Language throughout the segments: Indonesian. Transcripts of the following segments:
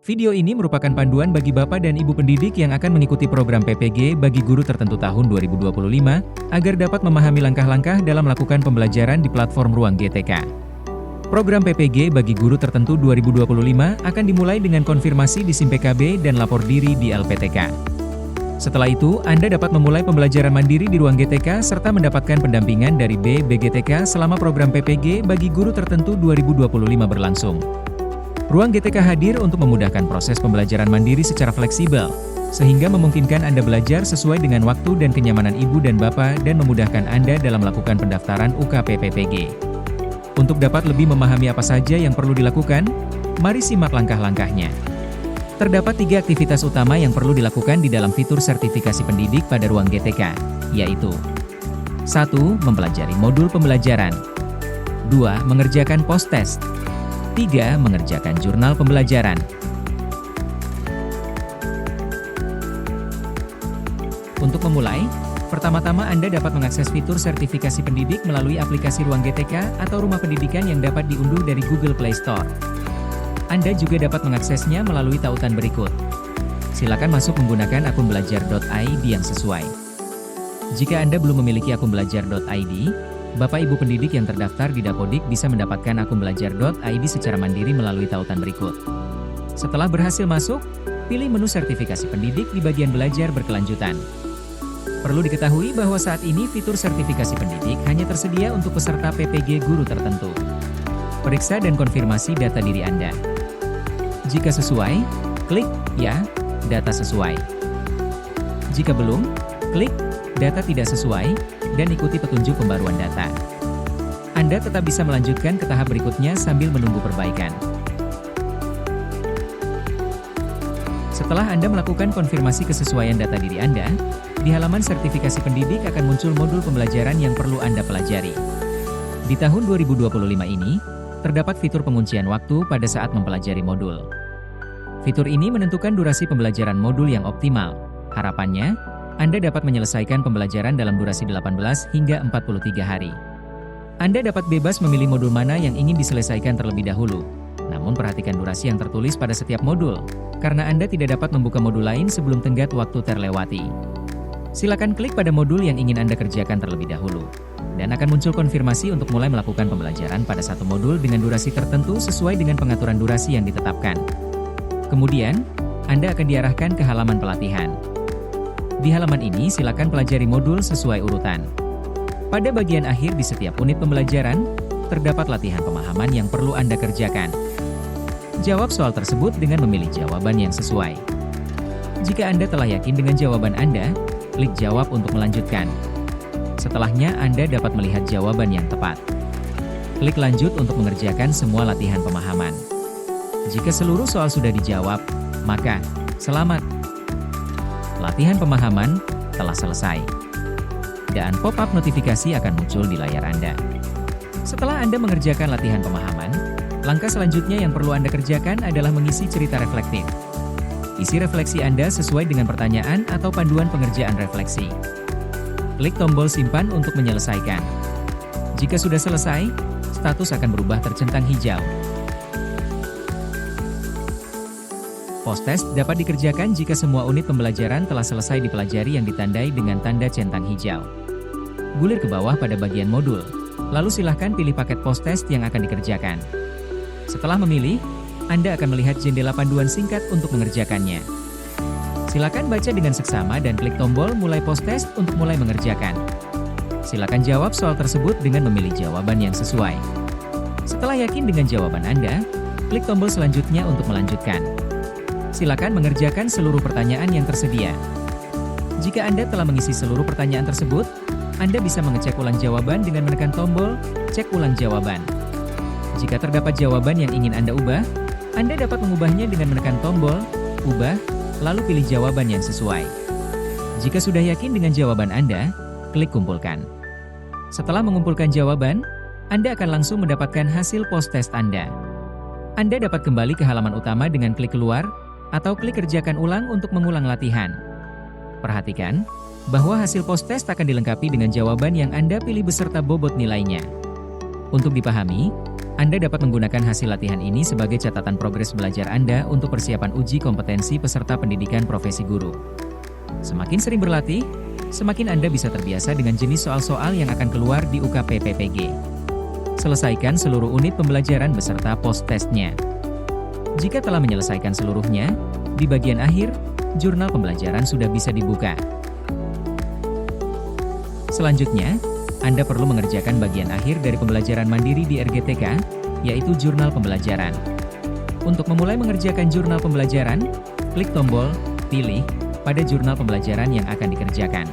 Video ini merupakan panduan bagi Bapak dan Ibu pendidik yang akan mengikuti program PPG bagi guru tertentu tahun 2025, agar dapat memahami langkah-langkah dalam melakukan pembelajaran di platform Ruang GTK. Program PPG bagi guru tertentu 2025 akan dimulai dengan konfirmasi di SIM PKB dan lapor diri di LPTK. Setelah itu, Anda dapat memulai pembelajaran mandiri di Ruang GTK serta mendapatkan pendampingan dari BGTK selama program PPG bagi guru tertentu 2025 berlangsung. Ruang GTK hadir untuk memudahkan proses pembelajaran mandiri secara fleksibel, sehingga memungkinkan Anda belajar sesuai dengan waktu dan kenyamanan Ibu dan Bapak dan memudahkan Anda dalam melakukan pendaftaran UKP PPG. Untuk dapat lebih memahami apa saja yang perlu dilakukan, mari simak langkah-langkahnya. Terdapat 3 aktivitas utama yang perlu dilakukan di dalam fitur sertifikasi pendidik pada Ruang GTK, yaitu 1. Mempelajari modul pembelajaran 2. Mengerjakan post-test 3. Mengerjakan jurnal pembelajaran. Untuk memulai, pertama-tama Anda dapat mengakses fitur sertifikasi pendidik melalui aplikasi Ruang GTK atau Rumah Pendidikan yang dapat diunduh dari Google Play Store. Anda juga dapat mengaksesnya melalui tautan berikut. Silakan masuk menggunakan akun belajar.id yang sesuai. Jika Anda belum memiliki akun belajar.id, Bapak Ibu pendidik yang terdaftar di Dapodik bisa mendapatkan akun belajar.id secara mandiri melalui tautan berikut. Setelah berhasil masuk, pilih menu sertifikasi pendidik di bagian belajar berkelanjutan. Perlu diketahui bahwa saat ini fitur sertifikasi pendidik hanya tersedia untuk peserta PPG guru tertentu. Periksa dan konfirmasi data diri Anda. Jika sesuai, klik "Ya, data sesuai". Jika belum, klik "Data tidak sesuai", dan ikuti petunjuk pembaruan data. Anda tetap bisa melanjutkan ke tahap berikutnya sambil menunggu perbaikan. Setelah Anda melakukan konfirmasi kesesuaian data diri Anda, di halaman sertifikasi pendidik akan muncul modul pembelajaran yang perlu Anda pelajari. Di tahun 2025 ini, terdapat fitur penguncian waktu pada saat mempelajari modul. Fitur ini menentukan durasi pembelajaran modul yang optimal. Harapannya, Anda dapat menyelesaikan pembelajaran dalam durasi 18 hingga 43 hari. Anda dapat bebas memilih modul mana yang ingin diselesaikan terlebih dahulu. Namun perhatikan durasi yang tertulis pada setiap modul, karena Anda tidak dapat membuka modul lain sebelum tenggat waktu terlewati. Silakan klik pada modul yang ingin Anda kerjakan terlebih dahulu, dan akan muncul konfirmasi untuk mulai melakukan pembelajaran pada satu modul dengan durasi tertentu sesuai dengan pengaturan durasi yang ditetapkan. Kemudian, Anda akan diarahkan ke halaman pelatihan. Di halaman ini silakan pelajari modul sesuai urutan. Pada bagian akhir di setiap unit pembelajaran, terdapat latihan pemahaman yang perlu Anda kerjakan. Jawab soal tersebut dengan memilih jawaban yang sesuai. Jika Anda telah yakin dengan jawaban Anda, klik jawab untuk melanjutkan. Setelahnya Anda dapat melihat jawaban yang tepat. Klik lanjut untuk mengerjakan semua latihan pemahaman. Jika seluruh soal sudah dijawab, maka selamat. Latihan pemahaman telah selesai. Dan pop-up notifikasi akan muncul di layar Anda. Setelah Anda mengerjakan latihan pemahaman, langkah selanjutnya yang perlu Anda kerjakan adalah mengisi cerita reflektif. Isi refleksi Anda sesuai dengan pertanyaan atau panduan pengerjaan refleksi. Klik tombol simpan untuk menyelesaikan. Jika sudah selesai, status akan berubah tercentang hijau. Post-test dapat dikerjakan jika semua unit pembelajaran telah selesai dipelajari yang ditandai dengan tanda centang hijau. Gulir ke bawah pada bagian modul, lalu silahkan pilih paket post-test yang akan dikerjakan. Setelah memilih, Anda akan melihat jendela panduan singkat untuk mengerjakannya. Silakan baca dengan seksama dan klik tombol mulai post-test untuk mulai mengerjakan. Silakan jawab soal tersebut dengan memilih jawaban yang sesuai. Setelah yakin dengan jawaban Anda, klik tombol selanjutnya untuk melanjutkan. Silakan mengerjakan seluruh pertanyaan yang tersedia. Jika Anda telah mengisi seluruh pertanyaan tersebut, Anda bisa mengecek ulang jawaban dengan menekan tombol "Cek ulang jawaban". Jika terdapat jawaban yang ingin Anda ubah, Anda dapat mengubahnya dengan menekan tombol "Ubah", lalu pilih jawaban yang sesuai. Jika sudah yakin dengan jawaban Anda, klik "Kumpulkan". Setelah mengumpulkan jawaban, Anda akan langsung mendapatkan hasil post-test Anda. Anda dapat kembali ke halaman utama dengan klik "Keluar", atau klik "Kerjakan ulang" untuk mengulang latihan. Perhatikan bahwa hasil post-test akan dilengkapi dengan jawaban yang Anda pilih beserta bobot nilainya. Untuk dipahami, Anda dapat menggunakan hasil latihan ini sebagai catatan progres belajar Anda untuk persiapan uji kompetensi peserta pendidikan profesi guru. Semakin sering berlatih, semakin Anda bisa terbiasa dengan jenis soal-soal yang akan keluar di UKP-PPG. Selesaikan seluruh unit pembelajaran beserta post-testnya. Jika telah menyelesaikan seluruhnya, di bagian akhir, jurnal pembelajaran sudah bisa dibuka. Selanjutnya, Anda perlu mengerjakan bagian akhir dari pembelajaran mandiri di RGTK, yaitu jurnal pembelajaran. Untuk memulai mengerjakan jurnal pembelajaran, klik tombol "Pilih" pada jurnal pembelajaran yang akan dikerjakan.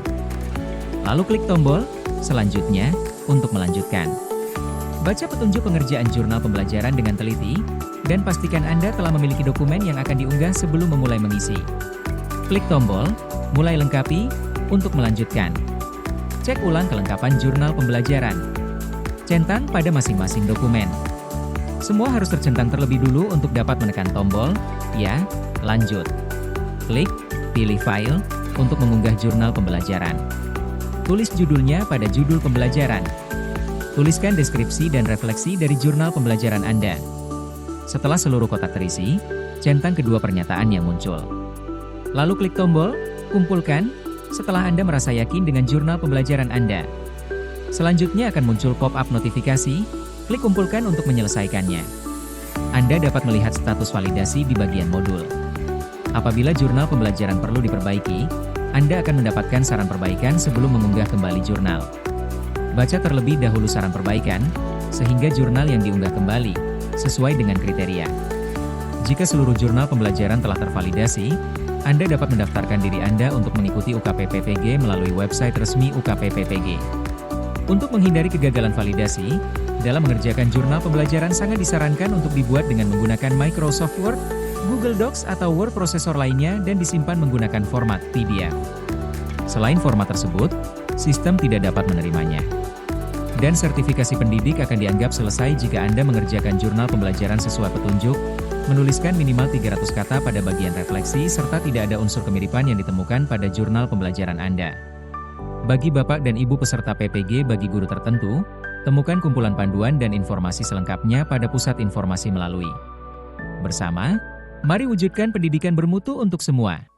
Lalu klik tombol "Selanjutnya" untuk melanjutkan. Baca petunjuk pengerjaan jurnal pembelajaran dengan teliti, dan pastikan Anda telah memiliki dokumen yang akan diunggah sebelum memulai mengisi. Klik tombol "Mulai lengkapi" untuk melanjutkan. Cek ulang kelengkapan jurnal pembelajaran. Centang pada masing-masing dokumen. Semua harus tercentang terlebih dulu untuk dapat menekan tombol "Ya, lanjut". Klik "Pilih file" untuk mengunggah jurnal pembelajaran. Tulis judulnya pada judul pembelajaran. Tuliskan deskripsi dan refleksi dari jurnal pembelajaran Anda. Setelah seluruh kotak terisi, centang kedua pernyataan yang muncul. Lalu klik tombol "Kumpulkan" setelah Anda merasa yakin dengan jurnal pembelajaran Anda. Selanjutnya akan muncul pop-up notifikasi, klik "Kumpulkan" untuk menyelesaikannya. Anda dapat melihat status validasi di bagian modul. Apabila jurnal pembelajaran perlu diperbaiki, Anda akan mendapatkan saran perbaikan sebelum mengunggah kembali jurnal. Baca terlebih dahulu saran perbaikan, sehingga jurnal yang diunggah kembali sesuai dengan kriteria. Jika seluruh jurnal pembelajaran telah tervalidasi, Anda dapat mendaftarkan diri Anda untuk mengikuti UKP-PPG melalui website resmi UKP-PPG. Untuk menghindari kegagalan validasi, dalam mengerjakan jurnal pembelajaran sangat disarankan untuk dibuat dengan menggunakan Microsoft Word, Google Docs atau Word processor lainnya dan disimpan menggunakan format PDF. Selain format tersebut, sistem tidak dapat menerimanya. Dan sertifikasi pendidik akan dianggap selesai jika Anda mengerjakan jurnal pembelajaran sesuai petunjuk, menuliskan minimal 300 kata pada bagian refleksi serta tidak ada unsur kemiripan yang ditemukan pada jurnal pembelajaran Anda. Bagi Bapak dan Ibu peserta PPG bagi guru tertentu, temukan kumpulan panduan dan informasi selengkapnya pada Pusat Informasi Melalui. Bersama, mari wujudkan pendidikan bermutu untuk semua.